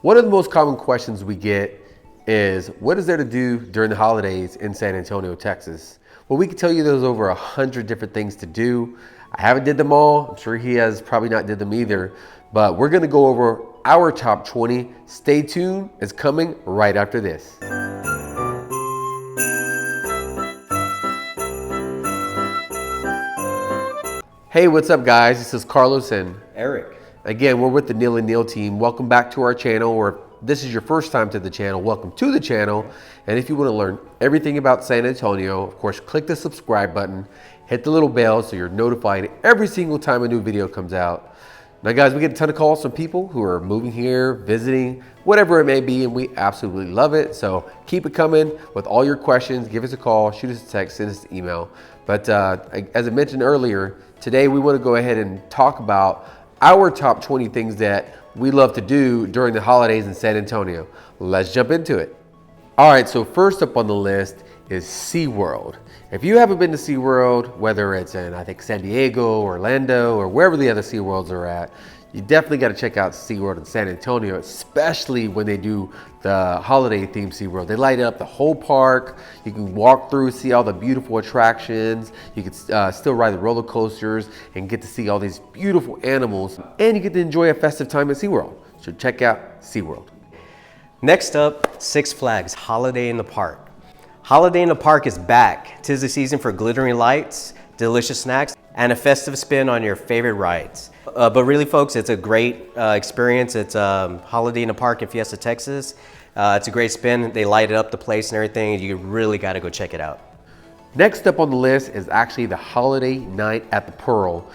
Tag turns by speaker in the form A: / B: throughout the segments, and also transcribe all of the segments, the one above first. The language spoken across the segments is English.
A: One of the most common questions we get is, what is there to do during the holidays in San Antonio, Texas? Well, we can tell you there's over 100 different things to do. I haven't did them all. I'm sure he has probably not did them either, but we're gonna go over our top 20. Stay tuned, it's coming right after this. Hey, what's up guys? This is Carlos and
B: Eric.
A: Again, we're with the Neil and Neil team. Welcome back to our channel, or if this is your first time to the channel, welcome to the channel. And if you want to learn everything about San Antonio, of course, click the subscribe button, hit the little bell so you're notified every single time a new video comes out. Now guys, we get a ton of calls from people who are moving here, visiting, whatever it may be, and we absolutely love it. So keep it coming with all your questions. Give us a call, shoot us a text, send us an email. But as I mentioned earlier, today we want to go ahead and talk about our top 20 things that we love to do during the holidays in San Antonio. Let's jump into it. All right, so first up on the list is SeaWorld. If you haven't been to SeaWorld, whether it's in, I think, San Diego, Orlando, or wherever the other SeaWorlds are at, you definitely got to check out SeaWorld in San Antonio, especially when they do the holiday themed SeaWorld. They light up the whole park. You can walk through, see all the beautiful attractions. You can still ride the roller coasters and get to see all these beautiful animals. And you get to enjoy a festive time at SeaWorld. So check out SeaWorld.
B: Next up, Six Flags Holiday in the Park. Holiday in the Park is back. 'Tis the season for glittering lights, delicious snacks, and a festive spin on your favorite rides. But really folks, it's a great experience. It's Holiday in the Park in Fiesta, Texas. It's a great spin. They light up the place and everything. You really got to go check it out.
A: Next up on the list is actually the Holiday Night at the Pearl.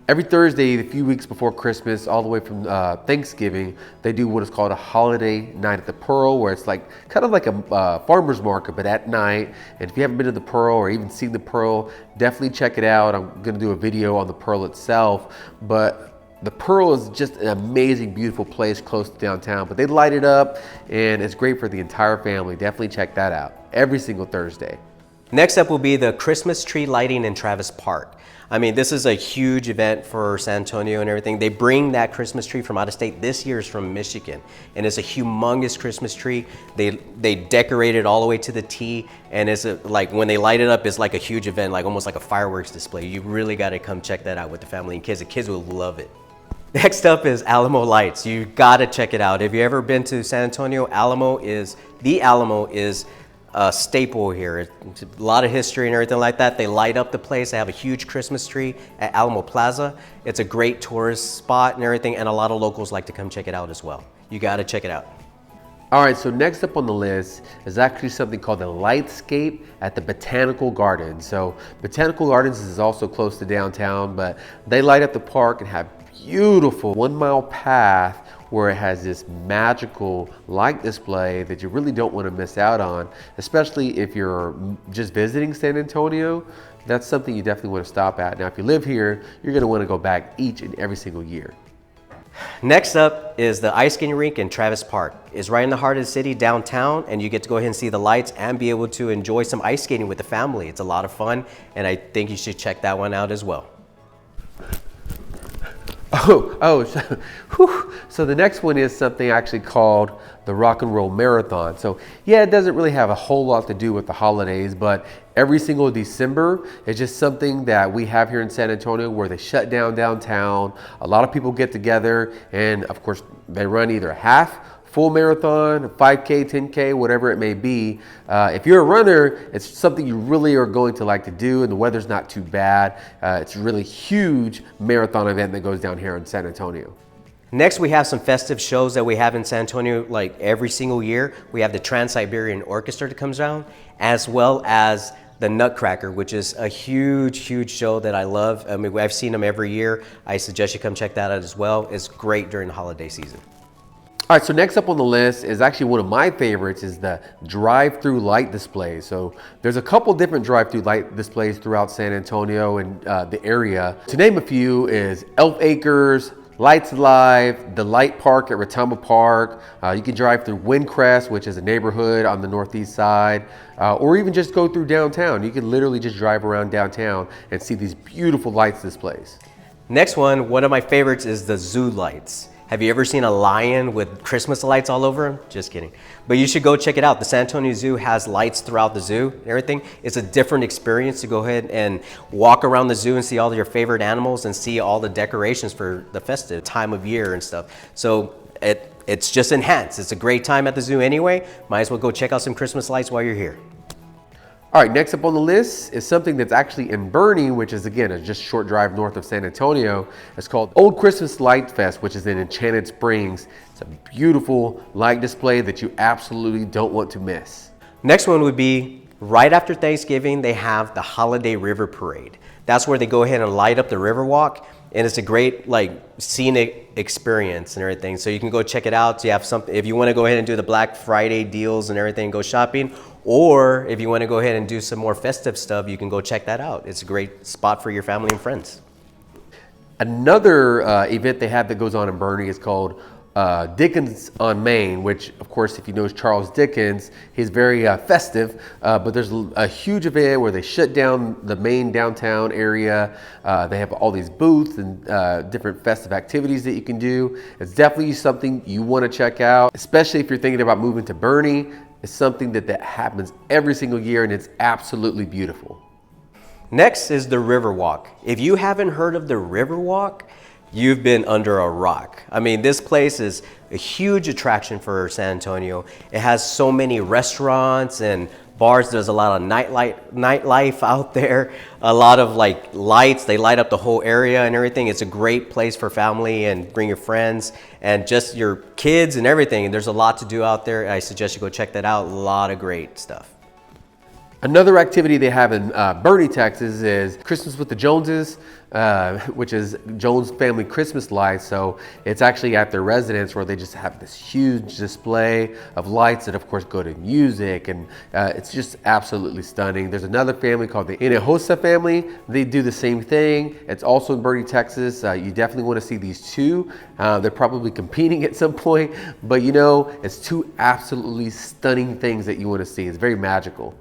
A: Every Thursday, a few weeks before Christmas, all the way from Thanksgiving, they do what is called a Holiday Night at the Pearl, where it's like kind of like a farmer's market, but at night. And if you haven't been to the Pearl or even seen the Pearl, definitely check it out. I'm gonna do a video on the Pearl itself, but the Pearl is just an amazing, beautiful place close to downtown, but they light it up and it's great for the entire family. Definitely check that out every single Thursday.
B: Next up will be the Christmas tree lighting in Travis Park. I mean, this is a huge event for San Antonio and everything. They bring that Christmas tree from out of state. This year is from Michigan, and it's a humongous Christmas tree. They decorate it all the way to the T, and it's like when they light it up, it's like a huge event, like almost like a fireworks display. You really got to come check that out with the family and kids. The kids will love it. Next up is Alamo Lights. You got to check it out. If you've ever been to San Antonio, the Alamo is a staple here. It's a lot of history and everything like that. They light up the place. They have a huge Christmas tree at Alamo Plaza. It's a great tourist spot and everything, and a lot of locals like to come check it out as well. You got to check it out.
A: All right, so next up on the list is actually something called the Lightscape at the Botanical Gardens. So Botanical Gardens is also close to downtown, but they light up the park and have beautiful 1 mile path where it has this magical light display that you really don't want to miss out on, especially if you're just visiting San Antonio. That's something you definitely want to stop at. Now, if you live here, you're going to want to go back each and every single year.
B: Next up is the ice skating rink in Travis Park. It's right in the heart of the city, downtown, and you get to go ahead and see the lights and be able to enjoy some ice skating with the family. It's a lot of fun, and I think you should check that one out as well. So the next one is something actually called the Rock and Roll Marathon. So yeah, it doesn't really have a whole lot to do with the holidays, but every single December is just something that we have here in San Antonio where they shut down downtown. A lot of people get together, and of course they run either a half, full marathon, 5K, 10K, whatever it may be. If you're a runner, it's something you really are going to like to do, and the weather's not too bad. It's a really huge marathon event that goes down here in San Antonio. Next, we have some festive shows that we have in San Antonio, like every single year. We have the Trans-Siberian Orchestra that comes down, as well as the Nutcracker, which is a huge, huge show that I love. I mean, I've seen them every year. I suggest you come check that out as well. It's great during the holiday season.
A: All right, so next up on the list is actually one of my favorites, is the drive-through light display. So there's a couple different drive-through light displays throughout San Antonio and the area. To name a few is Elf Acres, Lights Alive, the Light Park at Retama Park. You can drive through Windcrest, which is a neighborhood on the northeast side, or even just go through downtown. You can literally just drive around downtown and see these beautiful lights displays.
B: Next one of my favorites is the Zoo Lights.
C: Have you ever seen a lion with Christmas lights all over him? Just kidding. But you should go check it out. The San Antonio Zoo has lights throughout the zoo and everything. It's a different experience to go ahead and walk around the zoo and see all your favorite animals and see all the decorations for the festive time of year and stuff. So it's just enhanced. It's a great time at the zoo anyway. Might as well go check out some Christmas lights while you're here.
B: All right, next up on the list is something that's actually in Boerne, which is again, a just short drive north of San Antonio. It's called Old Christmas Light Fest, which is in Enchanted Springs. It's a beautiful light display that you absolutely don't want to miss.
C: Next one would be right after Thanksgiving, they have the Holiday River Parade. That's where they go ahead and light up the Riverwalk, and it's a great scenic experience and everything. So you can go check it out. So you have something, if you want to go ahead and do the Black Friday deals and everything, go shopping. Or if you want to go ahead and do some more festive stuff, you can go check that out. It's a great spot for your family and friends.
B: Another event they have that goes on in Boerne is called Dickens on Main, which of course, if you know Charles Dickens, he's very festive, but there's a huge event where they shut down the main downtown area. They have all these booths and different festive activities that you can do. It's definitely something you want to check out, especially if you're thinking about moving to Boerne. It's something that happens every single year, and it's absolutely beautiful.
C: Next is the Riverwalk. If you haven't heard of the Riverwalk, you've been under a rock. I mean, this place is a huge attraction for San Antonio. It has so many restaurants and bars. There's a lot of nightlife out there, a lot of lights. They light up the whole area and everything. It's a great place for family and bring your friends and just your kids and everything. And there's a lot to do out there. I suggest you go check that out. A lot of great stuff.
B: Another activity they have in Boerne, Texas is Christmas with the Joneses, which is Jones family Christmas lights. So it's actually at their residence where they just have this huge display of lights that of course go to music, and it's just absolutely stunning. There's another family called the Hinojosa family. They do the same thing. It's also in Boerne, Texas. You definitely want to see these two. They're probably competing at some point, but you know, it's two absolutely stunning things that you want to see. It's very magical.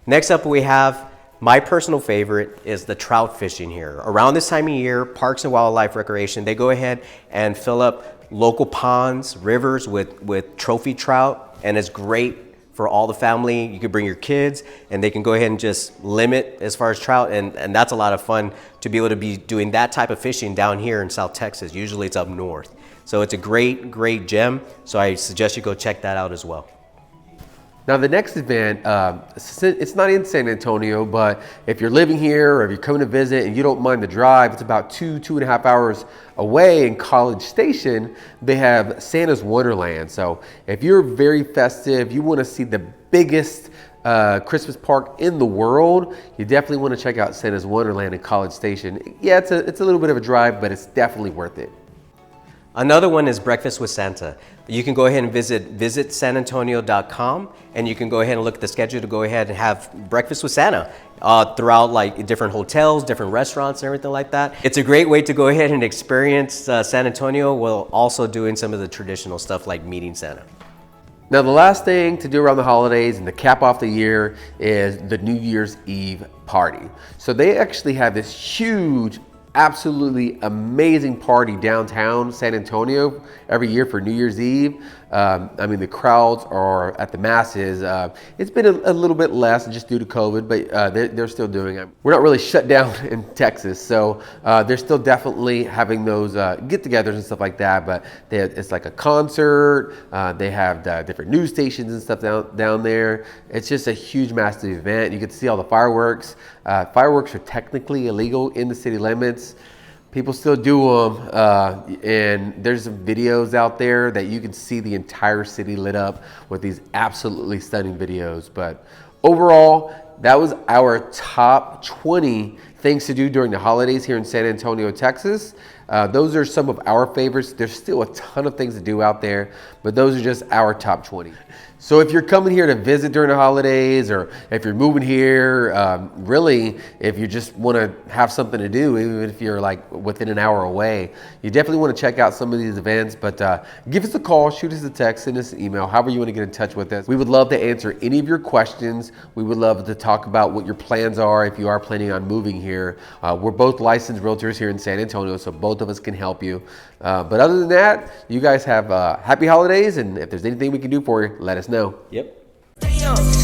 C: Next up, we have my personal favorite is the trout fishing here. Around this time of year, Parks and Wildlife Recreation, they go ahead and fill up local ponds, rivers with trophy trout, and it's great for all the family. You can bring your kids and they can go ahead and just limit as far as trout, and that's a lot of fun to be able to be doing that type of fishing down here in South Texas. Usually it's up north. So it's a great gem, so I suggest you go check that out as well.
B: Now the next event, it's not in San Antonio, but if you're living here or if you're coming to visit and you don't mind the drive, it's about 2.5 hours away in College Station. They have Santa's Wonderland. So if you're very festive, you want to see the biggest Christmas park in the world, you definitely want to check out Santa's Wonderland in College Station. Yeah, it's a little bit of a drive, but it's definitely worth it.
C: Another one is Breakfast with Santa. You can go ahead and visit sanantonio.com, and you can go ahead and look at the schedule to go ahead and have breakfast with Santa throughout different hotels, different restaurants and everything like that. It's a great way to go ahead and experience San Antonio while also doing some of the traditional stuff like meeting Santa.
B: Now the last thing to do around the holidays and to cap off the year is the New Year's Eve party. So they actually have this huge, absolutely amazing party downtown San Antonio every year for New Year's Eve. I mean, the crowds are at the masses. It's been a little bit less just due to COVID, but they're still doing it. We're not really shut down in Texas, so they're still definitely having those get-togethers and stuff like that, but it's like a concert. They have different news stations and stuff down there. It's just a huge, massive event. You get to see all the fireworks. Fireworks are technically illegal in the city limits. People still do them, and there's some videos out there that you can see the entire city lit up with these absolutely stunning videos. But overall, that was our top 20 things to do during the holidays here in San Antonio, Texas. Those are some of our favorites. There's still a ton of things to do out there, but those are just our top 20. So if you're coming here to visit during the holidays, or if you're moving here, really, if you just want to have something to do, even if you're like within an hour away, you definitely want to check out some of these events. But give us a call, shoot us a text, send us an email, however you want to get in touch with us. We would love to answer any of your questions. We would love to talk about what your plans are if you are planning on moving here. We're both licensed realtors here in San Antonio, so both of us can help you. But other than that, you guys have happy holidays, and if there's anything we can do for you, let us know.
C: Yep.
D: Damn.